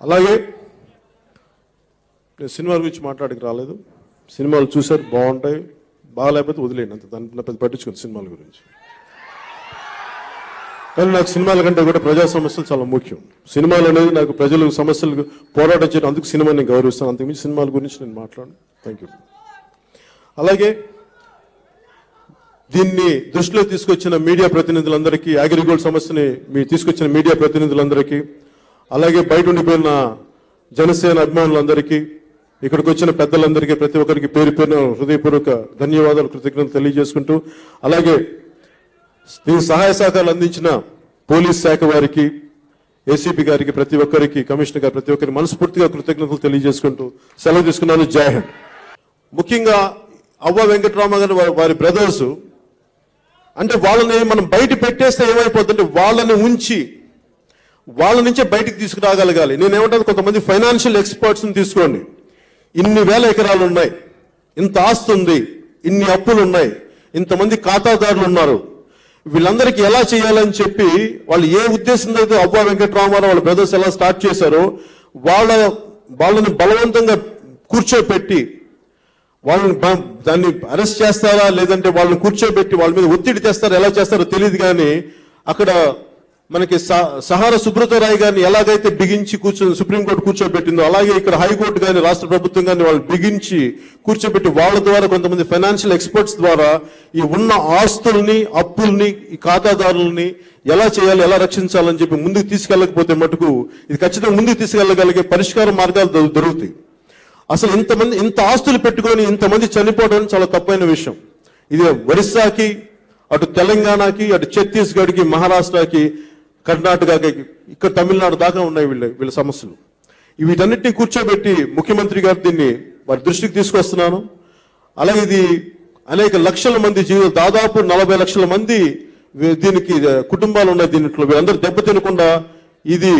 అలాగే నేను సినిమాల గురించి మాట్లాడక రాలేదు. సినిమాలు చూశారు, బాగుంటాయి, బాగాలేకపోతే వదిలేండి, అంత దాంట్లో పెద్ద పట్టించుకోండి సినిమాల గురించి. కానీ నాకు సినిమాల కంటే కూడా ప్రజా సమస్యలు చాలా ముఖ్యం. సినిమాలు అనేది నాకు ప్రజలు సమస్యలు పోరాటం చేయడం, అందుకు సినిమాని నేను గౌరవిస్తాను. అంతకుమించి సినిమాల గురించి నేను మాట్లాడను. Thank you. అలాగే దీన్ని దృష్టిలో తీసుకొచ్చిన మీడియా ప్రతినిధులందరికీ, అగ్రిగోల్డ్ సమస్యని మీరు తీసుకొచ్చిన మీడియా ప్రతినిధులందరికీ, అలాగే బయట ఉండిపోయిన జనసేన అభిమానులందరికీ, ఇక్కడికి వచ్చిన పెద్దలందరికీ, ప్రతి ఒక్కరికి పేరు పేరున హృదయపూర్వక ధన్యవాదాలు, కృతజ్ఞతలు తెలియజేసుకుంటూ, అలాగే దీనికి సహాయ సహకారాలు అందించిన పోలీస్ శాఖ వారికి, ఏసీపీ గారికి, ప్రతి ఒక్కరికి, కమిషనర్ గారు, ప్రతి ఒక్కరికి మనస్ఫూర్తిగా కృతజ్ఞతలు తెలియజేసుకుంటూ సెలవు తీసుకున్నాను. జై హింద్. ముఖ్యంగా అవ్వ వెంకటరామ గారు వారి బ్రదర్స్ అంటే వాళ్ళని మనం బయట పెట్టేస్తే ఏమైపోతుందంటే వాళ్ళని ఉంచి వాళ్ళ నుంచే బయటికి తీసుకురాగలగాలి. నేనేమంటాను, కొంతమంది ఫైనాన్షియల్ ఎక్స్పర్ట్స్ని తీసుకోండి. ఇన్ని వేల ఎకరాలు ఉన్నాయి, ఇంత ఆస్తి ఉంది, ఇన్ని అప్పులు ఉన్నాయి, ఇంతమంది ఖాతాదారులు ఉన్నారు, వీళ్ళందరికీ ఎలా చేయాలని చెప్పి వాళ్ళు ఏ ఉద్దేశంతో అయితే అవ్వ వెంకటరామారావు వాళ్ళ బ్రదర్స్ ఎలా స్టార్ట్ చేశారో వాళ్ళని బలవంతంగా కూర్చోపెట్టి వాళ్ళని దాన్ని అరెస్ట్ చేస్తారా లేదంటే వాళ్ళని కూర్చోబెట్టి వాళ్ళ మీద ఒత్తిడి తెస్తారా, ఎలా చేస్తారో తెలియదు. కానీ అక్కడ మనకి సహారా సుబ్రతరాయ్ గారిని ఎలాగైతే బిగించి సుప్రీంకోర్టు కూర్చోబెట్టిందో, అలాగే ఇక్కడ హైకోర్టు కానీ రాష్ట్ర ప్రభుత్వం కానీ వాళ్ళు బిగించి కూర్చోబెట్టి వాళ్ళ ద్వారా కొంతమంది ఫైనాన్షియల్ ఎక్స్పర్ట్స్ ద్వారా ఈ ఉన్న ఆస్తుల్ని, అప్పుల్ని, ఈ ఖాతాదారుల్ని ఎలా చేయాలి, ఎలా రక్షించాలని చెప్పి ముందుకు తీసుకెళ్ళకపోతే మటుకు ఇది ఖచ్చితంగా ముందుకు తీసుకెళ్ళగలిగే పరిష్కార మార్గాలు దొరుకుతాయి. అసలు ఇంత ఆస్తులు పెట్టుకొని ఇంతమంది చనిపోవడం చాలా తప్పైన విషయం. ఇది ఒరిస్సాకి, అటు తెలంగాణకి, అటు ఛత్తీస్గఢ్కి, మహారాష్ట్రకి, కర్ణాటకకి, ఇక్కడ తమిళనాడు దాకా ఉన్నాయి వీళ్ళ సమస్యలు. వీటన్నిటిని కూర్చోబెట్టి ముఖ్యమంత్రి గారు దీన్ని వారి దృష్టికి తీసుకొస్తున్నాను. అలాగే ఇది అనేక లక్షల మంది జీవితాలు, దాదాపు 40 లక్షల మంది దీనికి కుటుంబాలు ఉన్నాయి. దీంట్లో వీళ్ళందరూ దెబ్బతినకుండా ఇది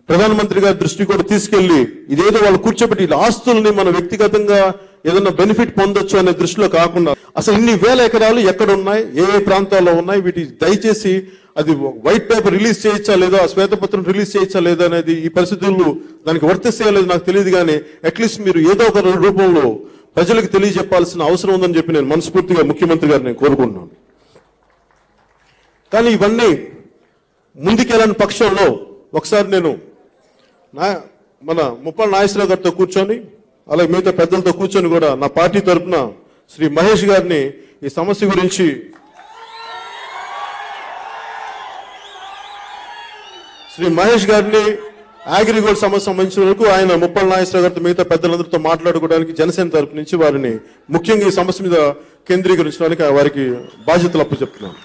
ప్రధానమంత్రి గారి దృష్టికి కూడా తీసుకెళ్లి ఇదేదో వాళ్ళు కూర్చోబెట్టి ఆస్తుల్ని మన వ్యక్తిగతంగా ఏదైనా బెనిఫిట్ పొందొచ్చు అనే దృష్టిలో కాకుండా అసలు ఇన్ని వేల ఎకరాలు ఎక్కడ ఉన్నాయి, ఏ ప్రాంతాల్లో ఉన్నాయి, వీటి దయచేసి అది వైట్ పేపర్ రిలీజ్ చేయొచ్చా లేదా, శ్వేతపత్రం రిలీజ్ చేయొచ్చా లేదా అనేది ఈ పరిస్థితుల్లో దానికి వర్తిస్తలేదు నాకు తెలియదు. కానీ అట్లీస్ట్ మీరు ఏదో ఒక రూపంలో ప్రజలకు తెలియజెప్పాల్సిన అవసరం ఉందని చెప్పి నేను మనస్ఫూర్తిగా ముఖ్యమంత్రి గారు నేను కోరుకుంటున్నాను. కానీ ఇవన్నీ ముందుకెళ్ళని పక్షంలో ఒకసారి నేను మన ముప్పాళ్ళ నాగేశ్వరరావు గారితో కూర్చొని, అలాగే మిగతా పెద్దలతో కూర్చొని కూడా నా పార్టీ తరఫున శ్రీ మహేష్ గారిని ఈ సమస్య గురించి అగ్రిగోల్డ్ సమస్య సంబంధించిన వరకు ఆయన ముప్పాళ్ళ నాగేశ్వరరావు గారితో మిగతా పెద్దలందరితో మాట్లాడుకోవడానికి జనసేన తరఫు నుంచి వారిని ముఖ్యంగా ఈ సమస్య మీద కేంద్రీకరించడానికి వారికి బాధ్యతలు అప్పచెప్తున్నాను.